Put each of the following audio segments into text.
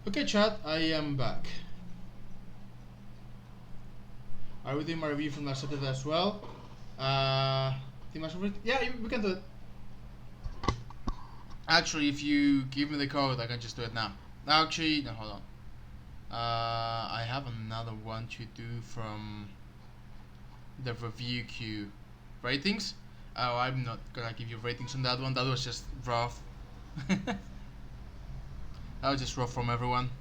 Okay, chat, I am back. Are we doing my review from last Saturday as well? Yeah, we can do it. Actually, if you give me the code, I can just do it now. Actually, no, hold on. I have another one to do from the review queue. Ratings? Oh, I'm not gonna give you ratings on that one. That was just rough. That was just rough from everyone.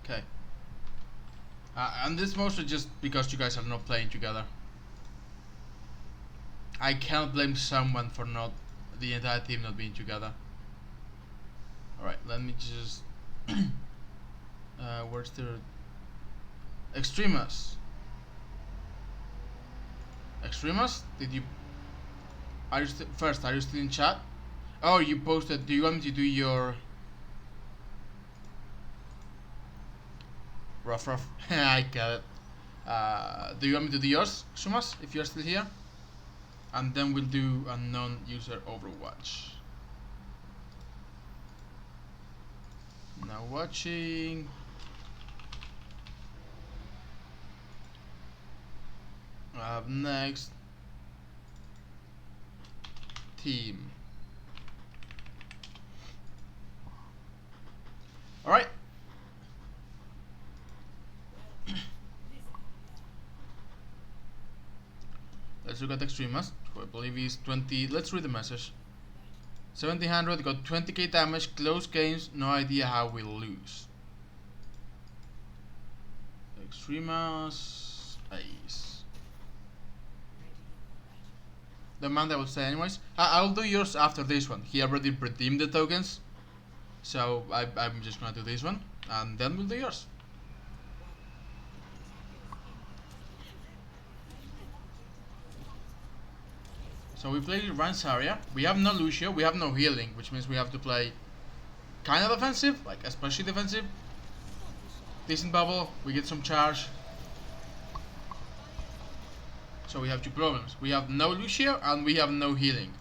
Okay. And this mostly just because you guys are not playing together. I can't blame someone for not the entire team not being together. Alright, let me just where's the Extremas? Extremas? Did you are you first, are you still in chat? Oh, you posted. Do you want me to do your rough? I get it. Do you want me to do yours, Sumas, if you're still here? And then we'll do a non-user Overwatch. Now watching. Next team. All right. Let's look at Extremas, who I believe is 20. Let's read the message. 1700, got 20k damage, close games, no idea how we'll lose. Extremas, Ace. The man that will say anyways. I'll do yours after this one. He already redeemed the tokens. So I'm just gonna do this one. And then we'll do yours. So we play Ryan Zarya. We have no Lucio, we have no healing, which means we have to play kind of defensive, like especially defensive. Decent bubble, we get some charge. So we have two problems. We have no Lucio and we have no healing.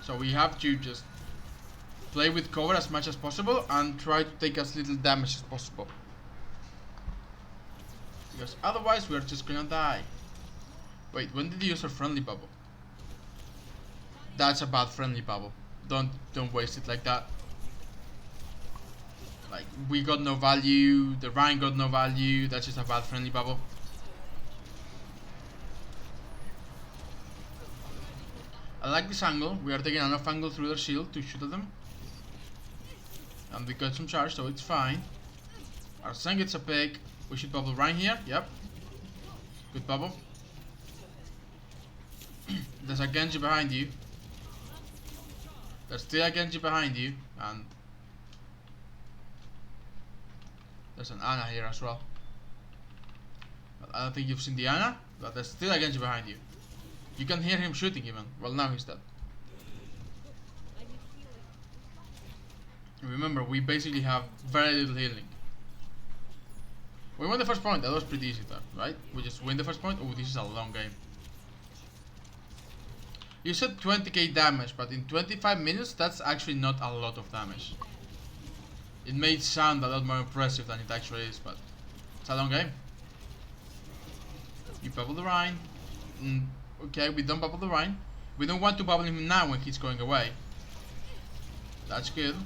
So we have to just play with cover as much as possible and try to take as little damage as possible. Because otherwise we are just gonna die. Wait, when did you use a friendly bubble? That's a bad friendly bubble. Don't waste it like that. Like, we got no value, the Rhine got no value, that's just a bad friendly bubble. I like this angle, we are taking enough angle through their shield to shoot at them. And we got some charge, so it's fine. Our Sen gets a pick, we should bubble Rhine here, yep. Good bubble. There's a Genji behind you. There's still a Genji behind you, and there's an Ana here as well. But I don't think you've seen the Ana, but there's still a Genji behind you. You can hear him shooting even. Well, now he's dead. Remember, we basically have very little healing. We won the first point, that was pretty easy though, right? We just win the first point. Oh, this is a long game. You said 20k damage, but in 25 minutes, that's actually not a lot of damage. It may sound a lot more impressive than it actually is, but it's a long game. You bubble the Rhine. Okay, we don't bubble the Rhine. We don't want to bubble him now when he's going away. That's good.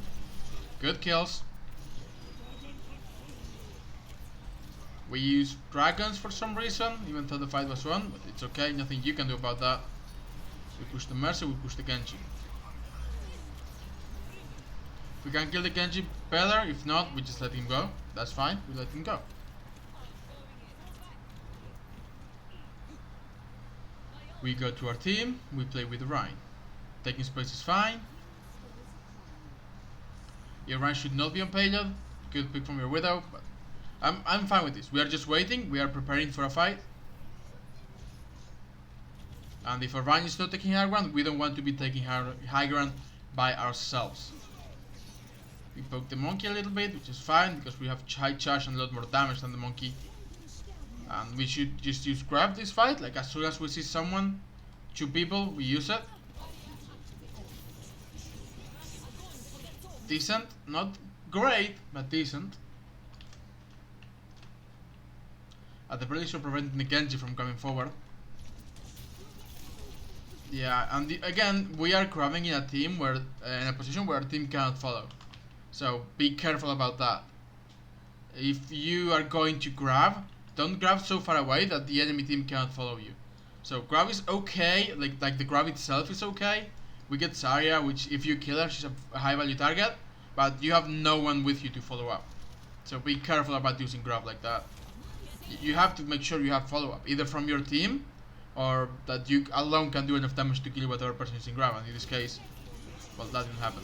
Good kills. We use dragons for some reason, even though the fight was won, but it's okay, nothing you can do about that. We push the Mercy, we push the Genji. If we can kill the Genji, better. If not, we just let him go. That's fine, we let him go. We go to our team, we play with the Rhine. Taking space is fine. Your Rhine should not be on payload. Good pick from your Widow, but I'm fine with this. We are just waiting, we are preparing for a fight. And if a Rhine is not taking high ground, we don't want to be taking high ground by ourselves. We poke the monkey a little bit, which is fine, because we have high charge and a lot more damage than the monkey. And we should just use grab this fight, like as soon as we see someone, two people, we use it. decent, not great, but decent. At the very least, preventing the Genji from coming forward. Yeah, and again, we are grabbing in a team where, in a position where our team cannot follow. So be careful about that. If you are going to grab, don't grab so far away that the enemy team cannot follow you. So grab is okay, like the grab itself is okay. We get Zarya, which if you kill her, she's a high value target, but you have no one with you to follow up. So be careful about using grab like that. You have to make sure you have follow up, either from your team, or that you alone can do enough damage to kill whatever person is in grab, and in this case, well, that didn't happen.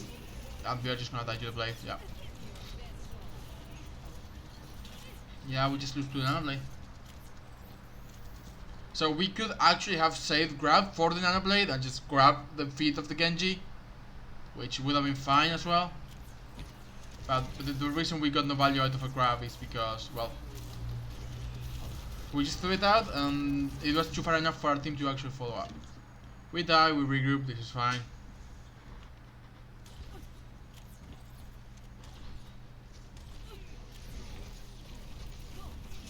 And we are just gonna die to the blade, yeah. Yeah, we just lose to the nano blade. So we could actually have saved grab for the nano blade and just grab the feet of the Genji, which would have been fine as well. But the reason we got no value out of a grab is because, well, we just threw it out and it was too far enough for our team to actually follow up. We die, we regroup, this is fine.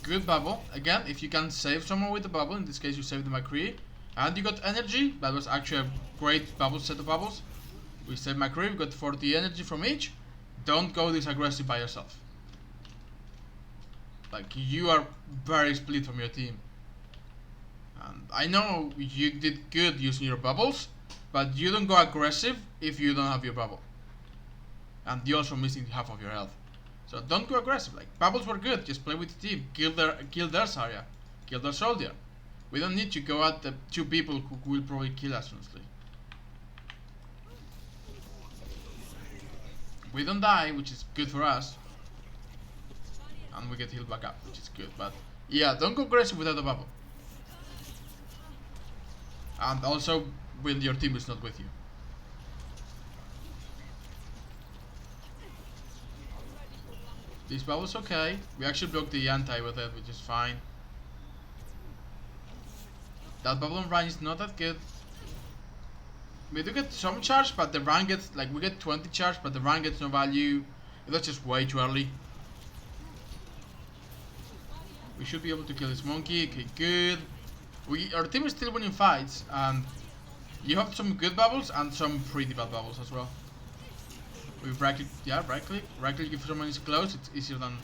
Good bubble. Again, if you can save someone with the bubble, in this case you saved the McCree, and you got energy, that was actually a great bubble set of bubbles. We saved McCree, we got 40 energy from each. Don't go this aggressive by yourself. Like, you are very split from your team. And I know you did good using your bubbles, but you don't go aggressive if you don't have your bubble. And you're also missing half of your health. So don't go aggressive. Like, bubbles were good, just play with the team. Kill their Zarya. Kill their soldier. We don't need to go at the two people who will probably kill us honestly. We don't die, which is good for us. And we get healed back up, which is good. But yeah, don't go aggressive without a bubble. And also when your team is not with you. This bubble's okay. We actually blocked the anti with it, which is fine. That bubble on Ryan is not that good. We do get some charge, but the Ryan gets, like, we get 20 charge, but the Ryan gets no value. It was just way too early. We should be able to kill this monkey. Okay, good. Our team is still winning fights, and you have some good bubbles and some pretty bad bubbles as well. We right click, yeah, right click. Right click if someone is close, it's easier than,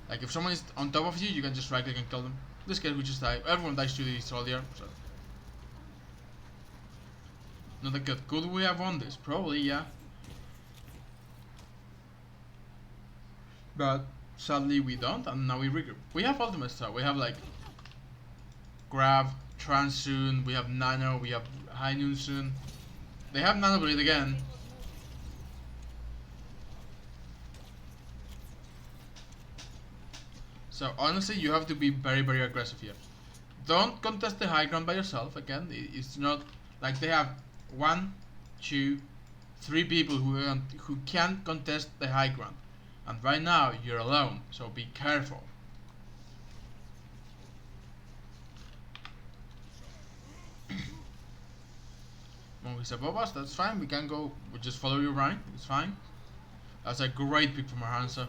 like, if someone is on top of you, you can just right click and kill them. In this case, we just die. Everyone dies to the soldier, so. Not that good. Could we have won this? Probably, yeah. But sadly we don't, and now we regroup. We have ultimate stuff. We have like grab, trans soon, we have nano, we have high noon soon. They have nano blade again. So honestly, you have to be very, very aggressive here. Don't contest the high ground by yourself. Again, it's not like they have 1, 2, 3 people who can contest the high ground, and right now you're alone. So be careful. Monkey's above us. That's fine. We can go. We just follow your Rhine. It's fine. That's a great pick from our Hansa.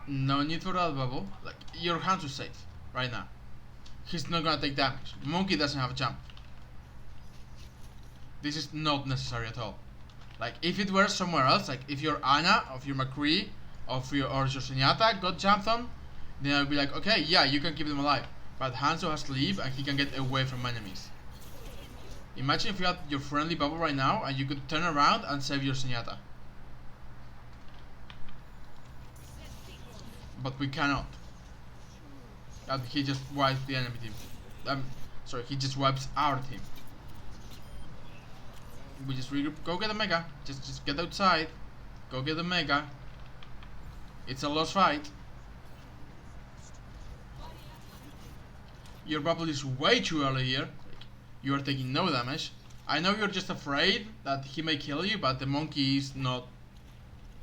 No need for that bubble. Like, your hands are safe right now. He's not gonna take damage. Monkey doesn't have a jump. This is not necessary at all. Like, if it were somewhere else, like if your Ana, of your McCree, or your Zenyatta got jumped on, then I would be like, okay, yeah, you can keep them alive. But Hanzo has to leave and he can get away from enemies. Imagine if you had your friendly bubble right now and you could turn around and save your Zenyatta. But we cannot. And he just wipes the enemy team. Sorry, he just wipes our team. We just regroup. Go get the mega. Just get outside. Go get the mega. It's a lost fight. Your bubble is way too early here. You are taking no damage. I know you're just afraid that he may kill you, but the monkey is not.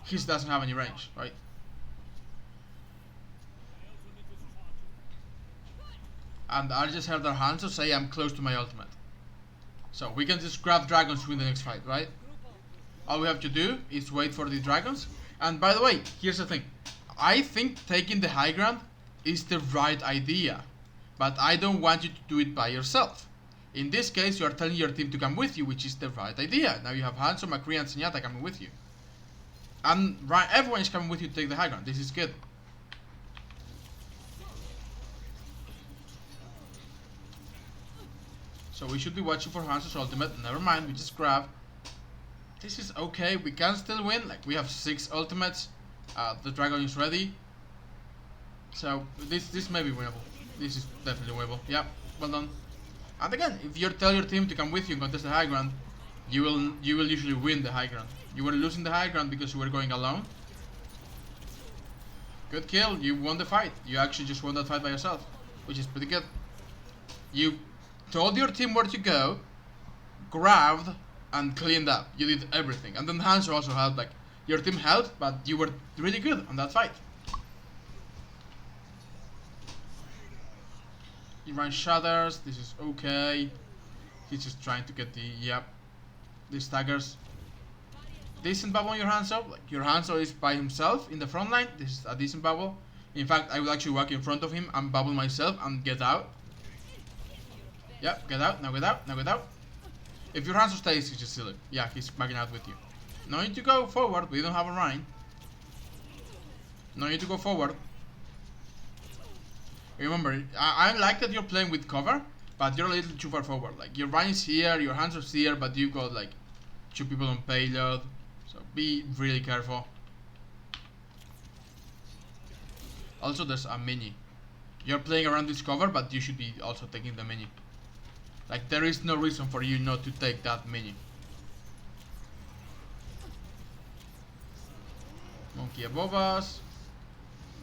He doesn't have any range, right? And I just heard our Hanzo say I'm close to my ultimate. So we can just grab dragons to win the next fight, right? All we have to do is wait for the dragons. And by the way, here's the thing. I think taking the high ground is the right idea. But I don't want you to do it by yourself. In this case, you are telling your team to come with you, which is the right idea. Now you have Hanzo, McCree, and Zenyatta coming with you. And right, everyone is coming with you to take the high ground. This is good. So we should be watching for Hanzo's ultimate. Never mind, we just grab. This is okay. We can still win. Like, we have 6 ultimates. The dragon is ready. So this may be winnable. This is definitely winnable. Yeah, well done. And again, if you tell your team to come with you and contest the high ground, you will usually win the high ground. You were losing the high ground because you were going alone. Good kill. You won the fight. You actually just won that fight by yourself, which is pretty good. You told your team where to go, grabbed, and cleaned up. You did everything. And then Hanzo also helped. Like, your team helped, but you were really good on that fight. He runs shatters. This is okay. He's just trying to get the staggers. Decent bubble on your Hanzo. Like, your Hanzo is by himself in the front line. This is a decent bubble. In fact, I will actually walk in front of him and bubble myself and get out. Yep, get out. Now get out. Now get out. If your Hanzo stays, he's just silly. Yeah, he's backing out with you. No need to go forward. We don't have a Rhine. No need to go forward. Remember, I like that you're playing with cover, but you're a little too far forward. Like, your Rhine is here, your Hanzo's here, but you've got like 2 people on payload. So be really careful. Also, there's a mini. You're playing around this cover, but you should be also taking the mini. Like, there is no reason for you not to take that mini. Monkey above us.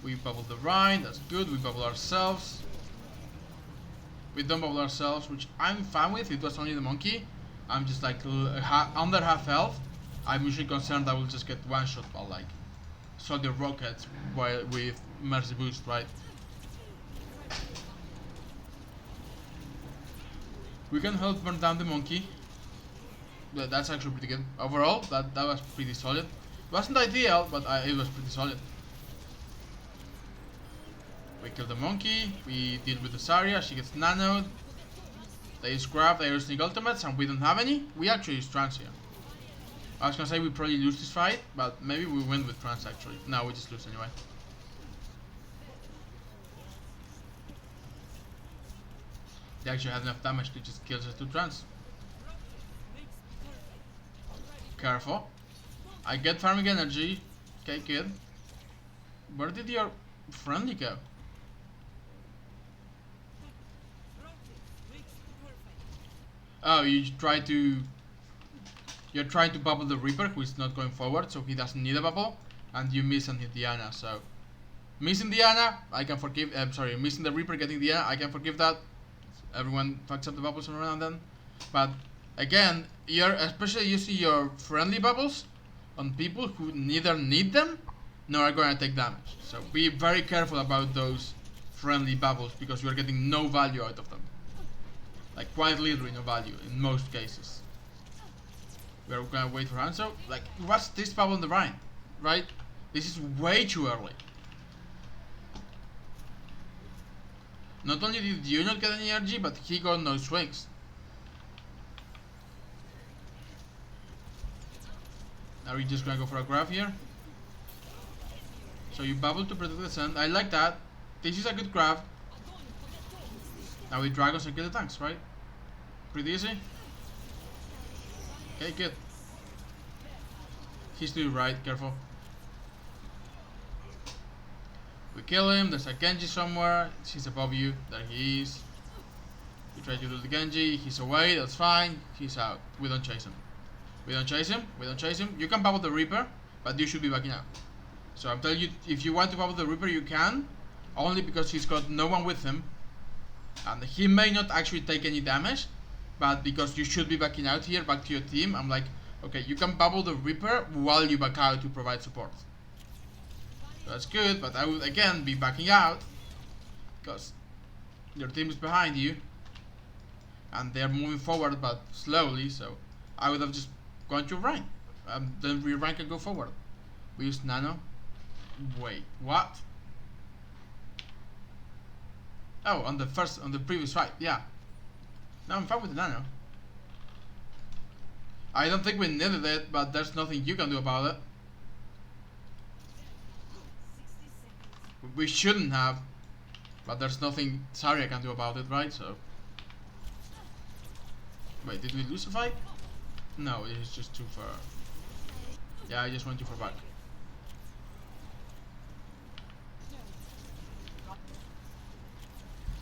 We bubble the Rhine, that's good. We bubble ourselves. We don't bubble ourselves, which I'm fine with. It was only the monkey. I'm just like under half health. I'm usually concerned I will just get one shot by like soldier rockets while with mercy boost, right? We can help burn down the monkey. But that's actually pretty good. Overall, that was pretty solid. It wasn't ideal, but it was pretty solid. We kill the monkey, we deal with the Zarya, she gets nanoed. They scrap the aerosonic ultimates and we don't have any. We actually use trans here. I was gonna say we probably lose this fight, but maybe we win with trans actually. No, we just lose anyway. They actually have enough damage to just kill us 2 trans. Careful. I get farming energy. Okay, good. Where did your friendly go? Oh, you're trying to bubble the Reaper, who is not going forward, so he doesn't need a bubble, and you miss and hit Diana. So missing Diana, I can forgive. Sorry, missing the Reaper, getting Diana, I can forgive that. Everyone fucks up the bubbles every now and then, but again, especially using your friendly bubbles on people who neither need them nor are going to take damage. So be very careful about those friendly bubbles because you are getting no value out of them. Like, quite literally no value in most cases. We are gonna wait for Hanzo. Like, what's this bubble on the Rhine? Right? This is way too early. Not only did you not get any energy, but he got no swings. Are we just gonna go for a grab here? So you bubble to protect the sun. I like that. This is a good grab. Now we dragons and kill the tanks, right? Pretty easy. Okay, good. He's doing right, careful. We kill him, there's a Genji somewhere. He's above you, there he is. You try to do the Genji, he's away, that's fine. He's out, we don't chase him. We don't chase him, we don't chase him. You can bubble the Reaper, but you should be backing out. So I'm telling you, if you want to bubble the Reaper, you can. Only because he's got no one with him. And he may not actually take any damage, but because you should be backing out here, back to your team, I'm like, okay, you can bubble the Reaper while you back out to provide support. So that's good, but I would again be backing out, because your team is behind you. and they're moving forward but slowly, so I would have just gone to rank, then re-rank and go forward. We use nano. Wait, what? Oh, on the previous fight, yeah. No, I'm fine with the nano. I don't think we needed it, but there's nothing you can do about it. We shouldn't have, but there's nothing Zarya can do about it, right? So. Wait, did we lose a fight? No, it's just too far. Yeah, I just went too far back.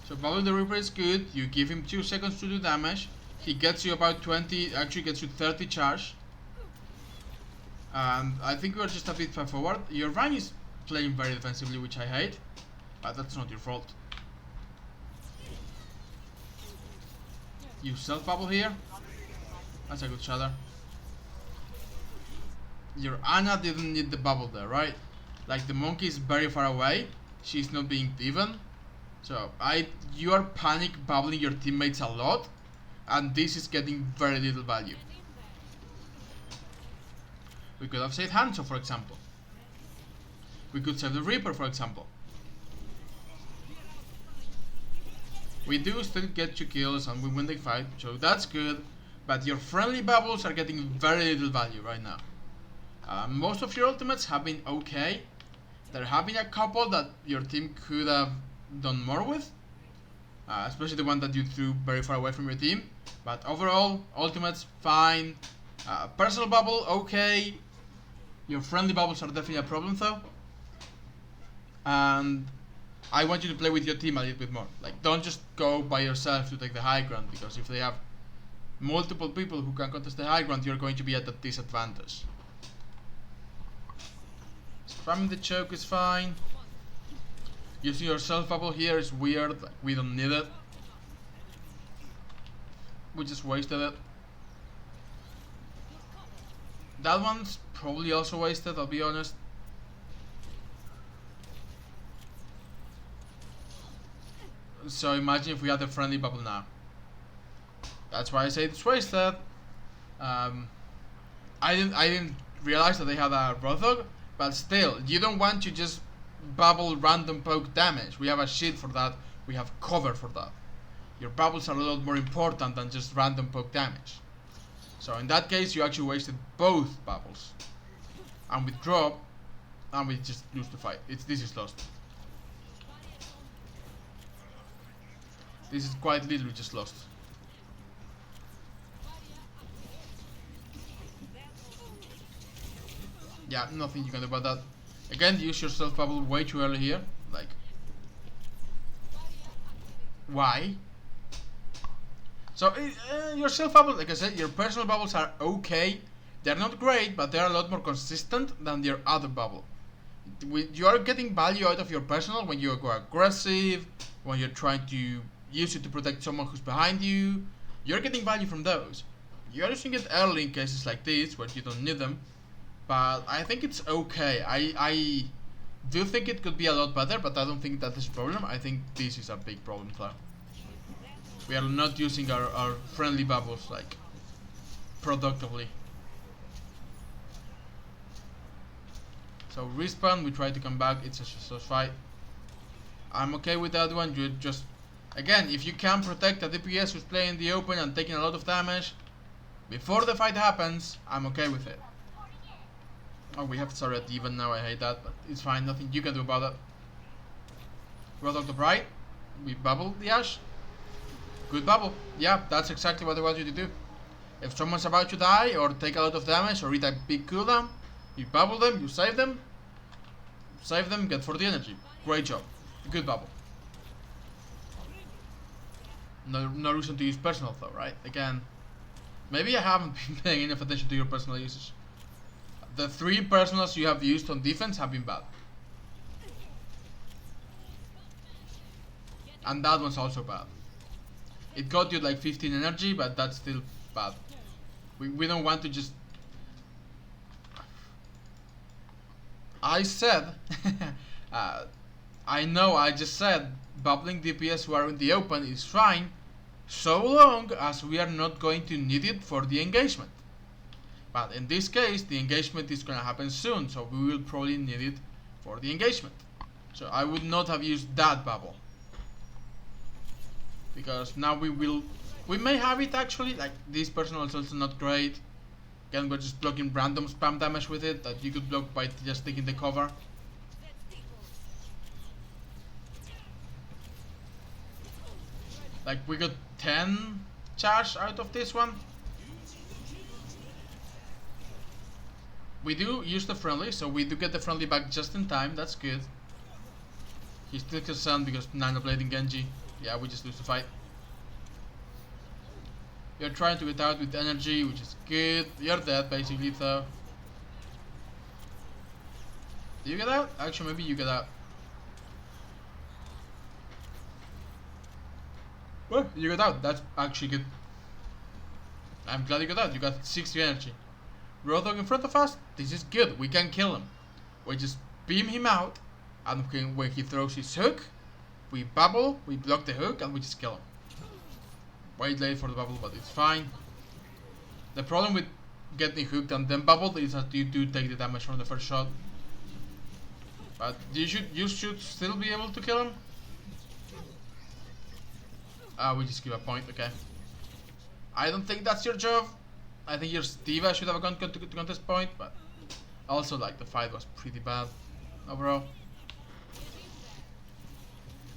So Bubble the Reaper is good. You give him 2 seconds to do damage. He gets you about 20, actually gets you 30 charge. And I think we're just a bit far forward. Your Ryan is playing very defensively, which I hate. But that's not your fault. You self-bubble here. That's a good shatter. Your Anna didn't need the bubble there, right? Like, the monkey is very far away. She's not being even. So, you are panic bubbling your teammates a lot. And this is getting very little value. We could have saved Hanzo, for example. We could save the Reaper, for example. We do still get 2 kills and we win the fight, so that's good. But your friendly bubbles are getting very little value right now. Most of your ultimates have been okay. There have been a couple that your team could have done more with. Especially the one that you threw very far away from your team. But overall, ultimates, fine. Personal bubble, okay. Your friendly bubbles are definitely a problem though. And I want you to play with your team a little bit more. Like, don't just go by yourself to take the high ground, because if they have multiple people who can contest the high ground, you're going to be at a disadvantage. Spamming the choke is fine. Using your self bubble here is weird. Like, we don't need it. We just wasted it. That one's probably also wasted, I'll be honest. So imagine if we had a friendly bubble now. That's why I say it's wasted. I didn't realize that they had a Roadhog, but still, you don't want to just bubble random poke damage. We have a shield for that. We have cover for that. Your bubbles are a lot more important than just random poke damage. So in that case, you actually wasted both bubbles. And with drop, and we just lose the fight. This is lost. This is quite literally just lost. Yeah, nothing you can do about that. Again, use your self bubble way too early here. Like, why? So your self bubble, like I said, your personal bubbles are okay. They're not great, but they're a lot more consistent than your other bubble. You are getting value out of your personal when you go aggressive, when you're trying to use it to protect someone who's behind you. You're getting value from those. You're using it early in cases like this where you don't need them. But I think it's okay. I do think it could be a lot better, but I don't think that is a problem. I think this is a big problem though. We are not using our friendly bubbles like productively. So respawn, we try to come back, it's a fight. I'm okay with that one. You just, again, if you can protect a DPS who's playing in the open and taking a lot of damage before the fight happens, I'm okay with it. Oh, we have Zarya at even now, I hate that, but it's fine, nothing you can do about it. Roadhog the Bright, we bubble the Ash. Good bubble. Yeah, that's exactly what I want you to do. If someone's about to die or take a lot of damage or eat a big cooldown, you bubble them, you save them, get 40 energy. Great job. Good bubble. No reason to use personal though, right? Again, maybe I haven't been paying enough attention to your personal usage. The 3 personals you have used on defense have been bad. And that one's also bad. It got you like 15 energy, but that's still bad. We don't want to just... I said... I know I just said bubbling DPS who are in the open is fine. so long as we are not going to need it for the engagement. But in this case, the engagement is going to happen soon, so we will probably need it for the engagement. So I would not have used that bubble, because now we may have it actually. Like, this personal is also not great. Again, we're just blocking random spam damage with it that you could block by just taking the cover. Like, we got 10 charge out of this one. We do use the friendly, so we do get the friendly back just in time. That's good. He still gets sun because Nano Blading Genji. Yeah, we just lose the fight. You're trying to get out with energy, which is good. You're dead, basically, though. Do you get out? Actually, maybe you get out. Well, you got out. That's actually good. I'm glad you got out. You got 60 energy. Roadhog in front of us. This is good. We can kill him. We just beam him out, and when he throws his hook, we bubble, we block the hook, and we just kill him. Wait late for the bubble, but it's fine. The problem with getting hooked and then bubbled is that you do take the damage from the first shot. But you should still be able to kill him. We just give a point, okay. I don't think that's your job. I think your Diva should have gone to contest point, but also, like, the fight was pretty bad overall.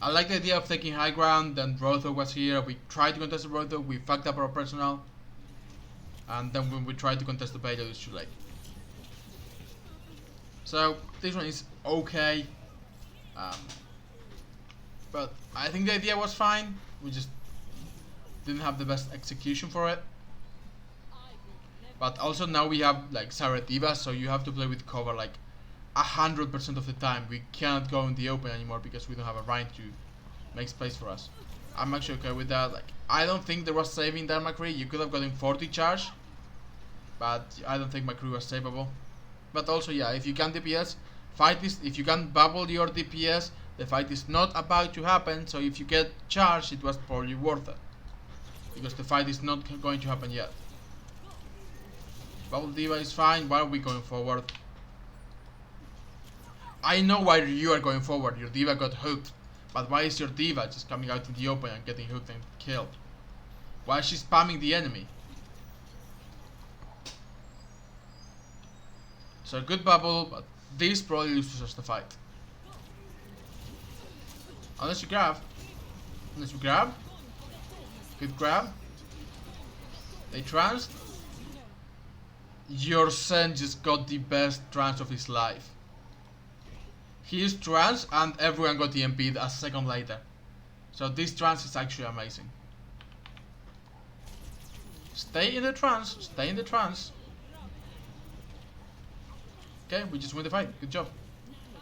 I like the idea of taking high ground. Then Roadhog was here. We tried to contest the Roadhog. We fucked up our personal. And then when we tried to contest the Beta, it was too late. So this one is okay. But I think the idea was fine. We just didn't have the best execution for it. But also now we have like Zarya Diva, so you have to play with cover like 100% of the time. We can't go in the open anymore because we don't have a Rhine to make space for us. I'm actually okay with that. Like, I don't think there was saving that McCree. You could have gotten 40 charge, but I don't think McCree was savable. But also, yeah, if you can DPS, fight this. If you can bubble your DPS, the fight is not about to happen. So if you get charged, it was probably worth it, because the fight is not going to happen yet. Bubble Diva is fine. Why are we going forward? I know why you are going forward. Your Diva got hooked. But why is your Diva just coming out in the open and getting hooked and killed? Why is she spamming the enemy? So good bubble, but this probably loses us the fight. Unless you grab. Unless you grab. Good grab. They tranced. Your Sen just got the best trance of his life. He is trance and everyone got EMP'd a second later. So this trance is actually amazing. Stay in the trance. Stay in the trance. Okay, we just win the fight. Good job.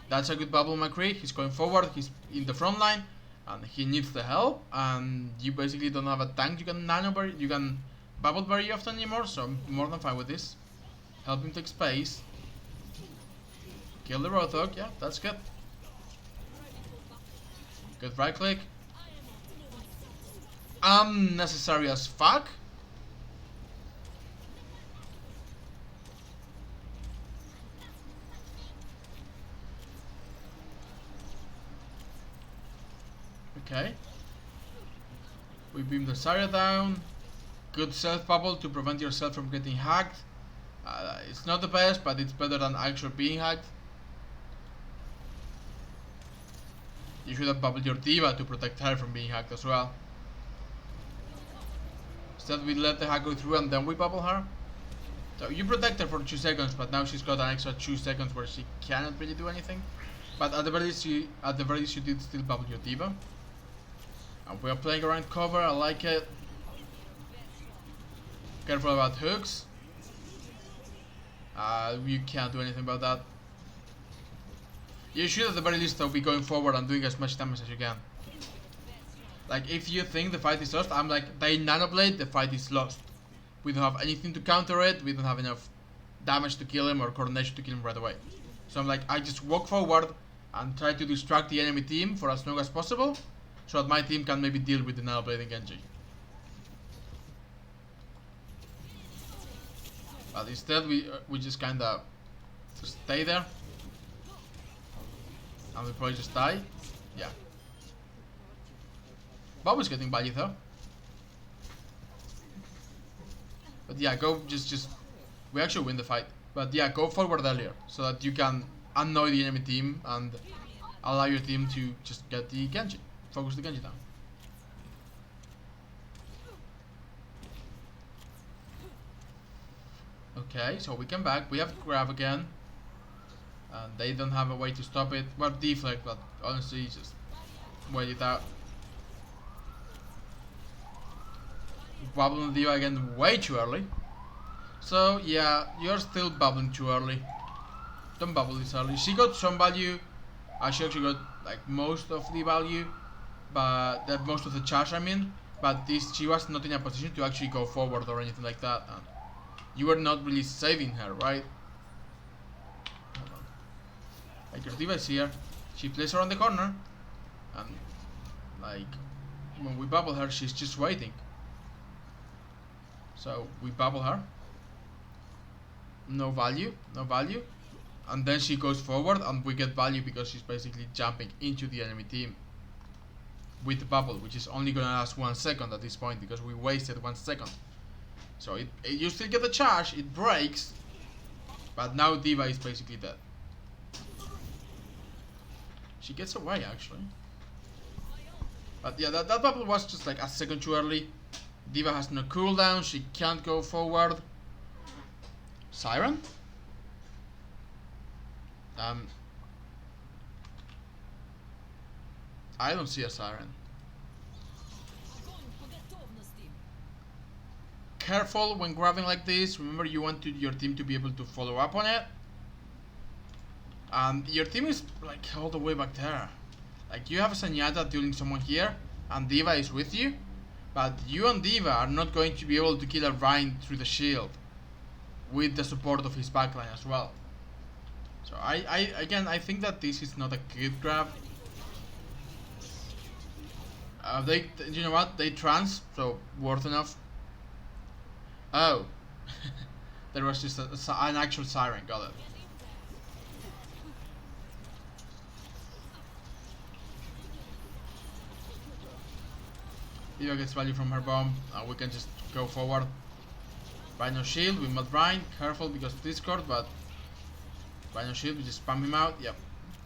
That's a good bubble McCree. He's going forward. He's in the front line. And he needs the help. And you basically don't have a tank you can you can bubble very often anymore. So I'm more than fine with this. Help him take space. Kill the Roadhog, yeah, that's good. Good right click. Unnecessary as fuck. Okay. We beam the Zarya down. Good self bubble to prevent yourself from getting hacked. It's not the best, but it's better than actually being hacked. You should have bubbled your Diva to protect her from being hacked as well. Instead we let the hack go through and then we bubble her. So you protect her for 2 seconds, but now she's got an extra 2 seconds where she cannot really do anything. But at the very least you did still bubble your Diva. And we are playing around cover, I like it. Careful about hooks. You can't do anything about that. You should at the very least though be going forward and doing as much damage as you can. Like, if you think the fight is lost, I'm like, they nanoblade, the fight is lost. We don't have anything to counter it, we don't have enough damage to kill him or coordination to kill him right away. So I'm like, I just walk forward and try to distract the enemy team for as long as possible, so that my team can maybe deal with the nanoblading Genji. But instead we just kinda stay there. And we probably just die. Yeah. Bubble's getting value though. But yeah, go just we actually win the fight. But yeah, go forward earlier so that you can annoy the enemy team and allow your team to just get the Genji. Focus the Genji down. Okay, so we come back. We have grab again. And they don't have a way to stop it. Well, deflect, but honestly, just wait it out. Bubbling D.Va again way too early. So yeah, you're still bubbling too early. Don't bubble this early. She got some value. She actually got like most of the value, but most of the charge I mean. But she was not in a position to actually go forward or anything like that. And you were not really saving her, right? Hold on. Like your D.Va is here. She plays her on the corner, and like when we bubble her, she's just waiting. So we bubble her. No value, no value. And then she goes forward and we get value because she's basically jumping into the enemy team with the bubble, which is only gonna last 1 second at this point because we wasted 1 second. So you still get the charge, it breaks, but now D.Va is basically dead. She gets away actually. But yeah, that bubble was just like a second too early. D.Va has no cooldown, she can't go forward. Siren? I don't see a Siren. Careful when grabbing like this. Remember, you want your team to be able to follow up on it. And your team is like all the way back there. Like you have a Zenyatta dueling someone here, and D.Va is with you. But you and D.Va are not going to be able to kill a Rein through the shield with the support of his backline as well. So I think that this is not a good grab. You know what? They trans, so worth enough. Oh, there was just an actual Siren. Got it. D.Va gets value from her bomb. We can just go forward. Rhino shield, we must Rein. Careful because of Discord, but Rhino shield, we just spam him out. Yep.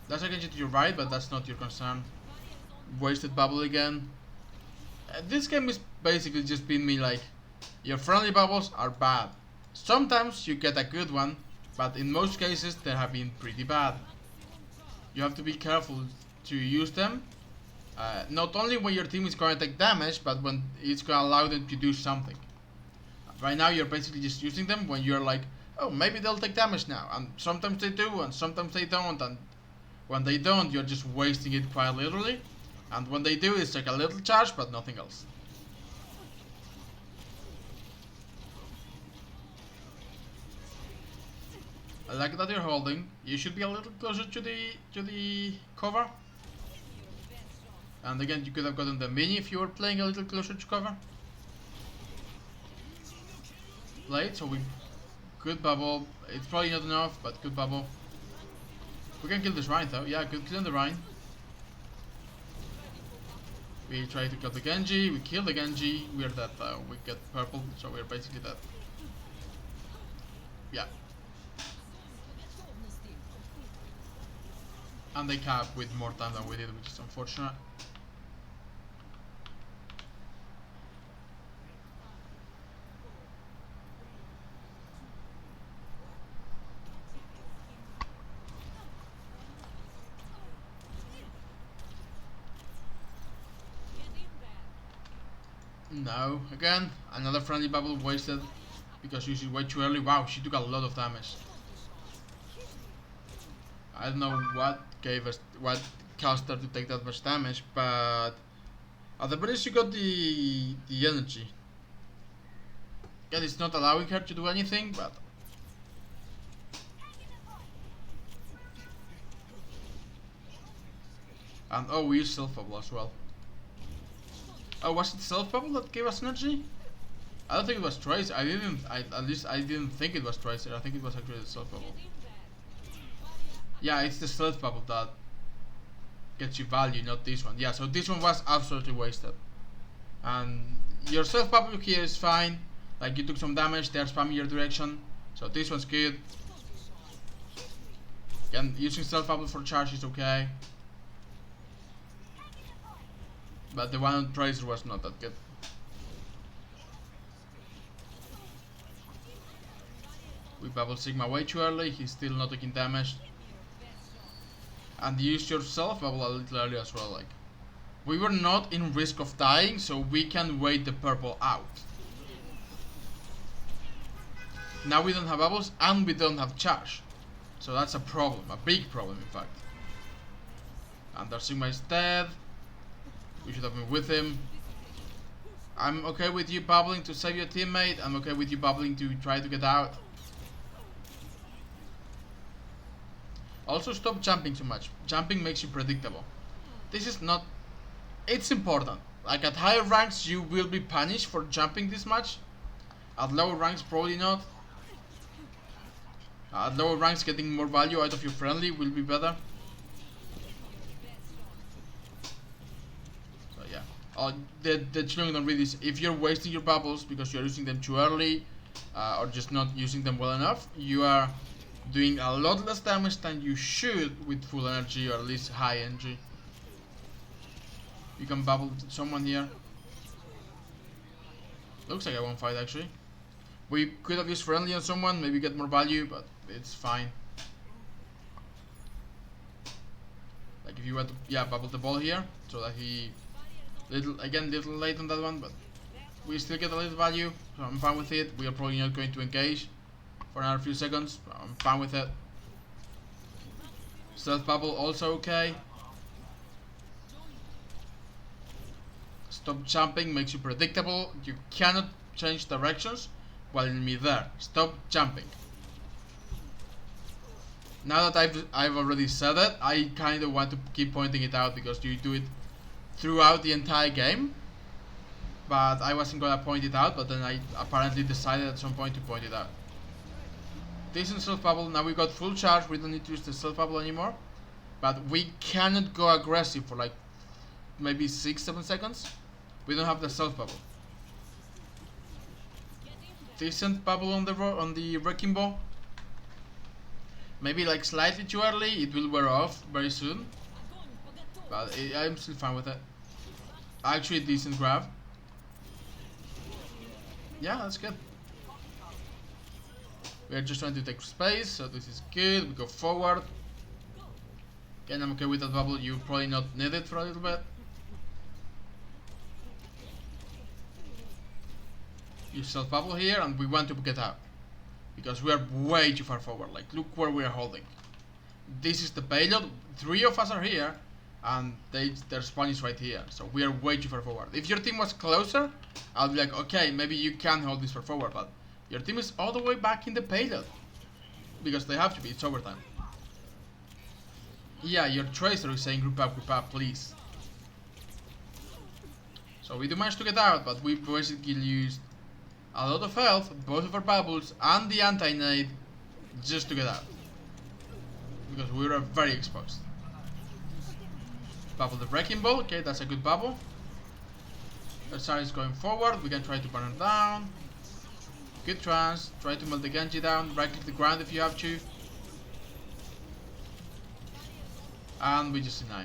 That's against to your right, but that's not your concern. Wasted bubble again. This game is basically just been me like, your friendly bubbles are bad. Sometimes you get a good one, but in most cases they have been pretty bad. You have to be careful to use them. Not only when your team is going to take damage, but when it's going to allow them to do something. Right now you're basically just using them when you're like, oh, maybe they'll take damage now. And sometimes they do, and sometimes they don't. And when they don't, you're just wasting it quite literally. And when they do, it's like a little charge, but nothing else. I like that you're holding. You should be a little closer to the cover. And again, you could have gotten the mini if you were playing a little closer to cover. Late, so we good bubble. It's probably not enough, but good bubble. We can kill this Rein though. Yeah, good kill the Rein. We try to kill the Genji. We kill the Genji. We are dead though. We get purple, so we are basically dead. Yeah. And they cap with more time than we did, which is unfortunate. No, again, another friendly bubble wasted because she used it way too early. Wow, she took a lot of damage. I don't know what caused her to take that much damage, but at the very least she got the energy. Again, it's not allowing her to do anything, but and oh, we used self bubble as well. Oh, was it self bubble that gave us energy? I don't think it was Tracer. At least I didn't think it was Tracer. I think it was actually the stealth bubble. Yeah, it's the stealth bubble that gets you value, not this one. Yeah, so this one was absolutely wasted. And your stealth bubble here is fine. Like, you took some damage, they're spamming your direction. So this one's good. And using stealth bubble for charge is okay. But the one on Tracer was not that good. We bubble Sigma way too early, he's still not taking damage. And use your self bubble a little early as well. Like, we were not in risk of dying, so we can wait the purple out. Now we don't have bubbles and we don't have charge, so that's a problem, a big problem in fact. And their Sigma is dead. We should have been with him. I'm okay with you bubbling to save your teammate. I'm okay with you bubbling to try to get out. Also, stop jumping too much. Jumping makes you predictable. This is not... It's important. Like, at higher ranks you will be punished for jumping this much. At lower ranks probably not. At lower ranks getting more value out of your friendly will be better. So yeah. The chilling don't read is if you're wasting your bubbles because you're using them too early or just not using them well enough, you are doing a lot less damage than you should with full energy or at least high energy. You can bubble someone here. Looks like I won't fight actually. We could have used friendly on someone, maybe get more value, but it's fine. Like if you want to, yeah, bubble the ball here so that he little late on that one, but we still get a little value, so I'm fine with it. We are probably not going to engage for another few seconds, but I'm fine with it. Stealth bubble also okay. Stop jumping, makes you predictable. You cannot change directions while in midair. Stop jumping. Now that I've already said it, I kind of want to keep pointing it out because you do it throughout the entire game. But I wasn't gonna point it out, but then I apparently decided at some point to point it out. Decent stealth bubble. Now we got full charge. We don't need to use the stealth bubble anymore. But we cannot go aggressive for like maybe 6-7 seconds. We don't have the stealth bubble. Decent bubble on the wrecking ball. Maybe like slightly too early. It will wear off very soon. But I'm still fine with it. Actually, decent grab. Yeah, that's good. We are just trying to take space, so this is good. We go forward. Again, I'm okay with that bubble. You probably not need it for a little bit. You self bubble here, and we want to get out because we are way too far forward. Like, look where we are holding. This is the payload. 3 of us are here, and their spawn is right here. So we are way too far forward. If your team was closer, I'll be like, okay, maybe you can hold this for forward, but your team is all the way back in the payload because they have to be. It's overtime. Yeah, your Tracer is saying group up, please. So we do manage to get out, but we basically used a lot of health, both of our bubbles and the anti-nade, just to get out. Because we were very exposed. Bubble the wrecking ball, okay, that's a good bubble. Zarya is going forward, we can try to burn her down. Good trans, try to melt the Genji down, right click the ground if you have to. And we just deny.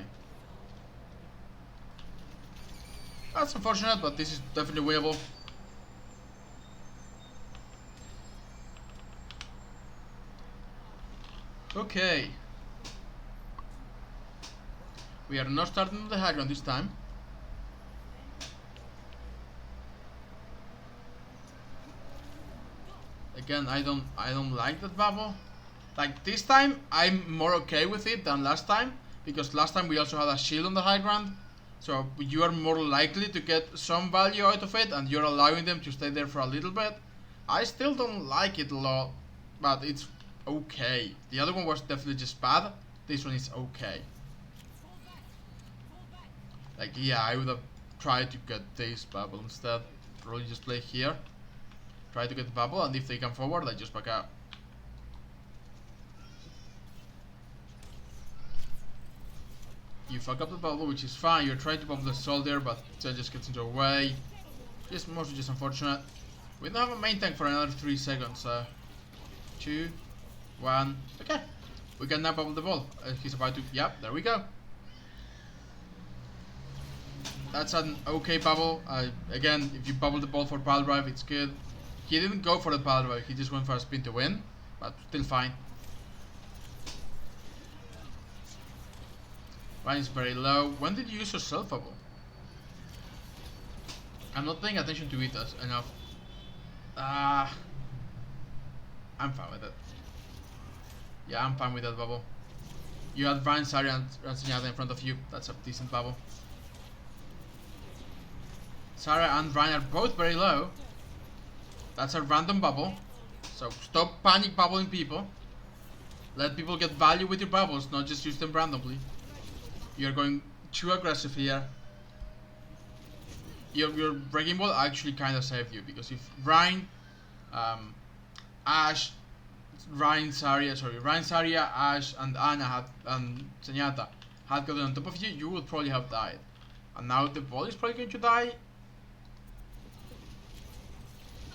That's unfortunate, but this is definitely winnable. Okay. We are not starting with the high ground this time. Again, I don't like that bubble. Like this time, I'm more okay with it than last time because last time we also had a shield on the high ground, so you are more likely to get some value out of it, and you're allowing them to stay there for a little bit. I still don't like it a lot, but it's okay. The other one was definitely just bad. This one is okay. Like, yeah, I would have tried to get this bubble instead. Probably just play here. Try to get the bubble, and if they come forward, I just back out. You fuck up the bubble, which is fine. You're trying to bubble the soldier, but it just gets into your way. Just mostly just unfortunate. We don't have a main tank for another 3 seconds. 2, 1. Okay. We can now bubble the ball. He's about to. Yep, there we go. That's an okay bubble. Again, if you bubble the ball for pile drive, it's good. He didn't go for the pile drive. He just went for a spin to win, but still fine. Ryan is very low. When did you use your self bubble? I'm not paying attention to it enough. I'm fine with it. Yeah, I'm fine with that bubble. You had Ryan, Zarya, and Zenyatta in front of you. That's a decent bubble. Zarya and Ryan are both very low. That's a random bubble. So stop panic bubbling people. Let people get value with your bubbles, not just use them randomly. You're going too aggressive here. Your breaking ball actually kind of saved you, because if Ryan, Ash, Ryan, Zarya, Ash, and Ana had, and Zenyatta had gotten on top of you, you would probably have died. And now the ball is probably going to die.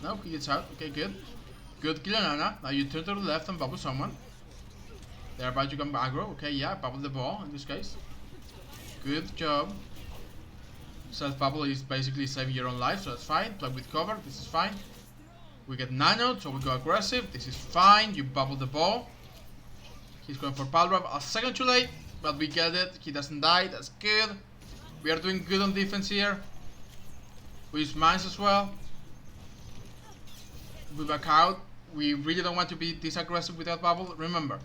No, he gets out. Okay, good. Good kill on Ana. Now you turn to the left and bubble someone. They're about to come aggro. Okay, yeah, bubble the ball in this case. Good job. Self bubble is basically saving your own life, so that's fine. Plug with cover, this is fine. We get nanoed, so we go aggressive. This is fine. You bubble the ball. He's going for pile drive. A second too late, but we get it. He doesn't die. That's good. We are doing good on defense here. We use mines as well. We back out. We really don't want to be this aggressive with that bubble. Remember,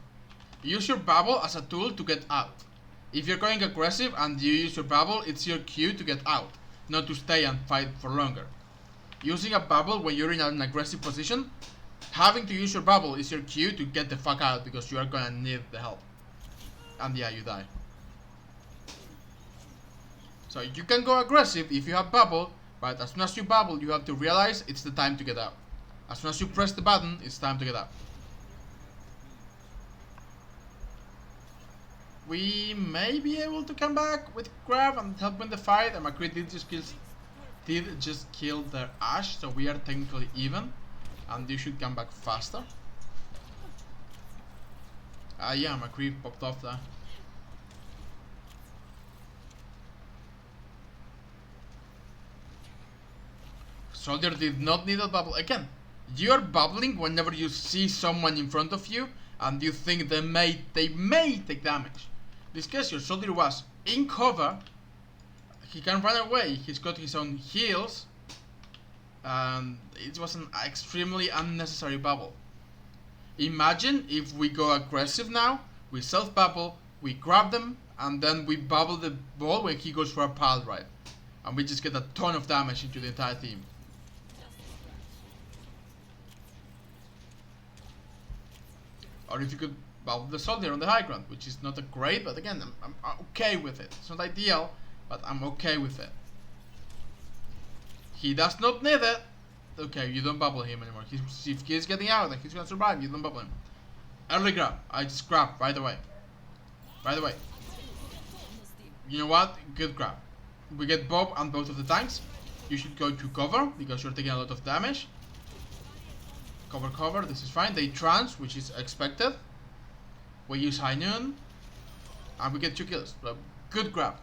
use your bubble as a tool to get out. If you're going aggressive and you use your bubble, it's your cue to get out, not to stay and fight for longer. Using a bubble when you're in an aggressive position, having to use your bubble is your cue to get the fuck out, because you are gonna need the help. And yeah, you die. So you can go aggressive if you have bubble, but as soon as you bubble, you have to realize it's the time to get out. As soon as you press the button, it's time to get out. We may be able to come back with grab and help win the fight. And McCree did just kill their Ash, so we are technically even, and you should come back faster. Yeah, McCree popped off there. Soldier did not need a bubble. Again, you are bubbling whenever you see someone in front of you and you think they may take damage. In this case, your soldier was in cover. He can run away. He's got his own heals, and it was an extremely unnecessary bubble. Imagine if we go aggressive now. We self bubble, we grab them, and then we bubble the ball when he goes for a pile drive, and we just get a ton of damage into the entire team. Or if you could bubble the soldier on the high ground, which is not a great, but again, I'm okay with it. It's not ideal, but I'm okay with it. He does not need it. Okay, you don't bubble him anymore. If he's getting out and he's gonna survive, you don't bubble him. Early grab. I just grab right away. Right away. You know what? Good grab. We get Bob and both of the tanks. You should go to cover because you're taking a lot of damage. Cover, this is fine. They trance, which is expected. We use high noon, and we get 2 kills. But good grab.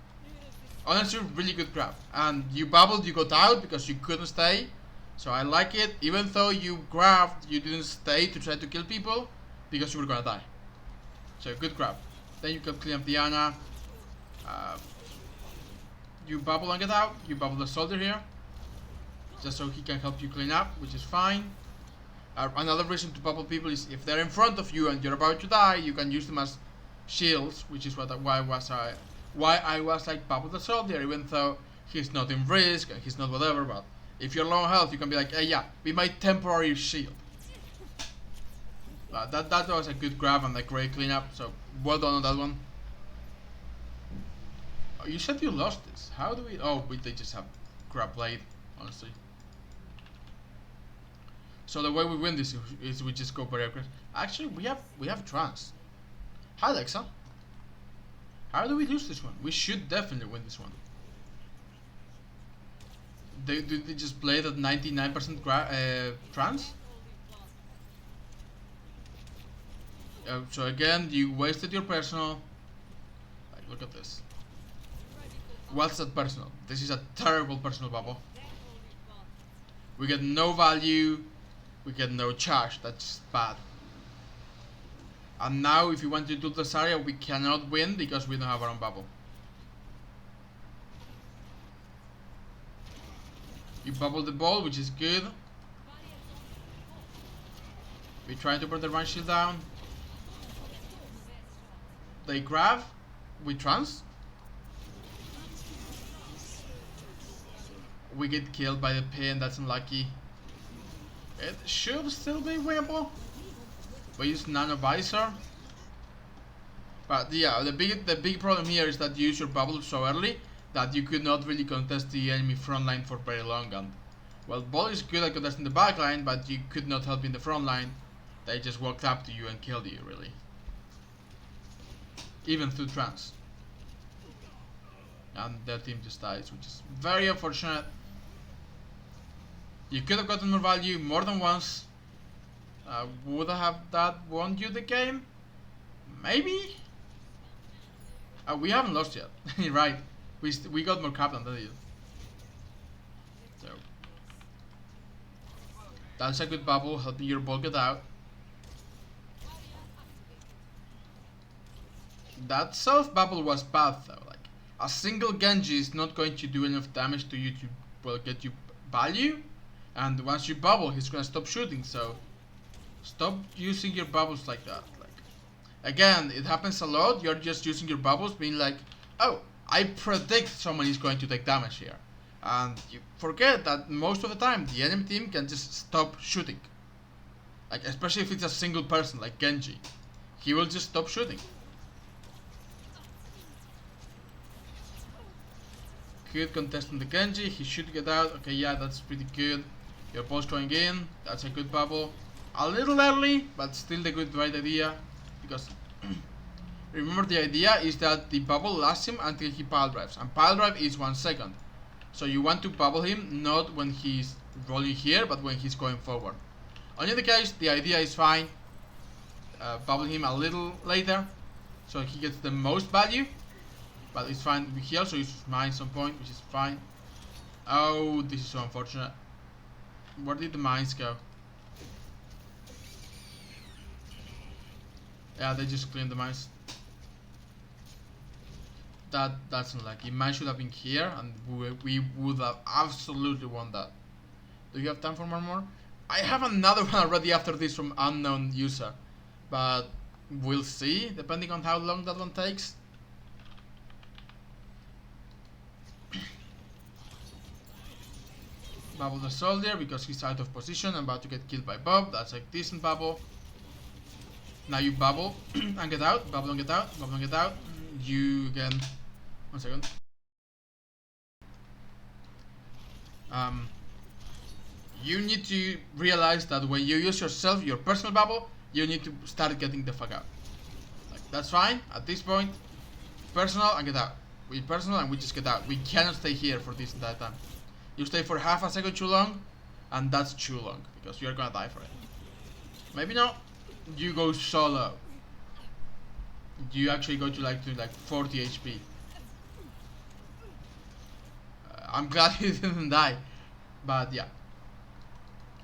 Honestly, really good grab. And you bubbled, you got out because you couldn't stay. So I like it. Even though you grabbed, you didn't stay to try to kill people because you were gonna die. So good grab. Then you can clean up Diana. You bubble and get out. You bubble the soldier here, just so he can help you clean up, which is fine. Another reason to bubble people is if they're in front of you and you're about to die, you can use them as shields, which is why I was like bubble the soldier, even though he's not in risk and he's not whatever. But if you're low on health, you can be like, hey, yeah, be my temporary shield. That was a good grab and a great cleanup. So well done on that one. Oh, you said you lost this. How do we? Oh, they just have grab blade, honestly. So the way we win this is we just go very aggressive. Actually, we have trance. Hi Alexa. How do we lose this one? We should definitely win this one. They just played at 99% trance. So again, you wasted your personal. Like, look at this. What's that personal? This is a terrible personal bubble. We get no value. We get no charge. That's bad. And now, if you want to do the Zarya, we cannot win because we don't have our own bubble. You bubble the ball, which is good. We try to put the range shield down. They grab. We trance. We get killed by the pin. That's unlucky. It should still be winnable. We use Nano Visor. But yeah, the big problem here is that you use your bubble so early that you could not really contest the enemy front line for very long. And well, Ball is good at contesting the back line, but you could not help in the front line. They just walked up to you and killed you, really. Even through trance. And their team just dies, which is very unfortunate. You could have gotten more value more than once. Would have that won you the game? Maybe? We haven't lost yet. Right. We got more cap than they did. So that's a good bubble, helping your ball get out. That self bubble was bad though. Like, a single Genji is not going to do enough damage to you to, well, get you value. And once you bubble, he's gonna stop shooting, so stop using your bubbles like that. Like, again, it happens a lot. You're just using your bubbles, being like, oh, I predict someone is going to take damage here. And you forget that most of the time, the enemy team can just stop shooting. Like, especially if it's a single person, like Genji. He will just stop shooting. Good contesting the Genji, he should get out. Okay, yeah, that's pretty good. Your ball's going in, that's a good bubble. A little early, but still the right idea. Because remember, the idea is that the bubble lasts him until he pile drives. And pile drive is 1 second. So you want to bubble him not when he's rolling here, but when he's going forward. On the other case, the idea is fine. Bubble him a little later, so he gets the most value. But it's fine. He also uses mine some point, which is fine. Oh, this is so unfortunate. Where did the mines go? Yeah, they just cleaned the mines. That's unlucky. Mine should have been here, and we would have absolutely won that. Do you have time for one more? I have another one already after this from unknown user, but we'll see depending on how long that one takes. Bubble the soldier because he's out of position and about to get killed by Bob. That's a decent bubble. Now you bubble and get out. Bubble and get out. Bubble and get out. You can. 1 second. You need to realize that when you use yourself, your personal bubble, you need to start getting the fuck out. Like, that's fine. At this point, personal and get out. We personal and we just get out. We cannot stay here for this entire time. You stay for half a second too long, and that's too long because you're gonna die for it. Maybe not. You go solo. You actually go to like 40 HP. I'm glad he didn't die, but yeah.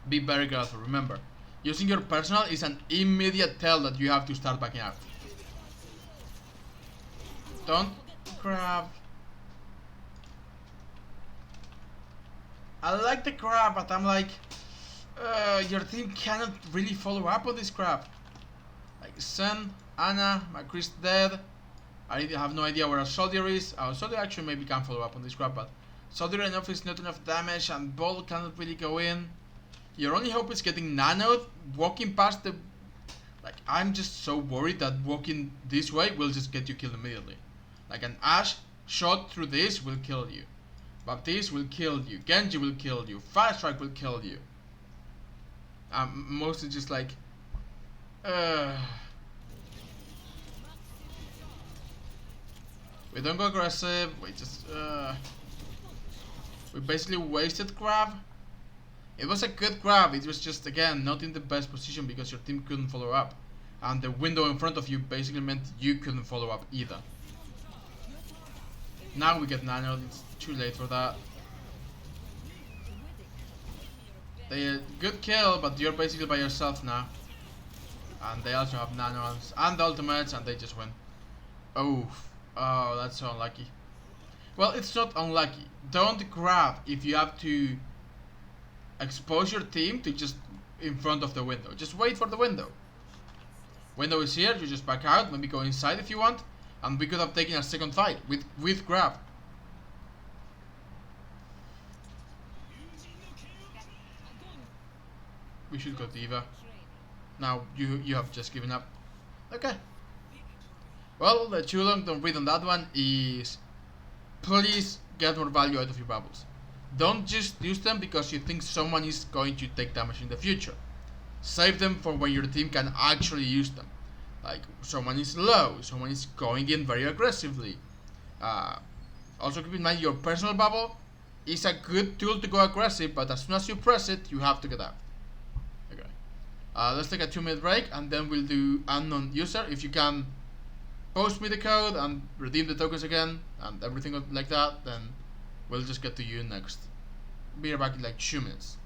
Be very careful. Remember, using your personal is an immediate tell that you have to start backing out. Don't grab. I like the crab, but I'm like, your team cannot really follow up on this crab. Like, Sen, Anna, McCree's dead. I have no idea where our soldier is. Our soldier actually maybe can follow up on this crab, but soldier enough is not enough damage, and ball cannot really go in. Your only hope is getting nanoed, walking past the. Like, I'm just so worried that walking this way will just get you killed immediately. Like, an Ashe shot through this will kill you. Baptiste will kill you. Genji will kill you. Fast Strike will kill you. Mostly just like, we don't go aggressive. We just we basically wasted grab. It was a good grab. It was just again not in the best position because your team couldn't follow up, and the window in front of you basically meant you couldn't follow up either. Now we get nano. It's too late for that. They good kill, but you're basically by yourself now. And they also have nanos and ultimates, and they just win. Oh, oh, that's so unlucky. Well, it's not unlucky. Don't grab if you have to expose your team to just in front of the window. Just wait for the window. Window is here, you just back out, maybe go inside if you want, and we could have taken a second fight with grab. We should go Diva. Now you have just given up. Okay. Well, the too long don't read on that one is please get more value out of your bubbles. Don't just use them because you think someone is going to take damage in the future. Save them for when your team can actually use them. Like someone is low, someone is going in very aggressively. Also keep in mind your personal bubble is a good tool to go aggressive, but as soon as you press it, you have to get out. Okay. Let's take a 2-minute break and then we'll do unknown user. If you can post me the code and redeem the tokens again and everything like that, then we'll just get to you next. Be back in like 2 minutes.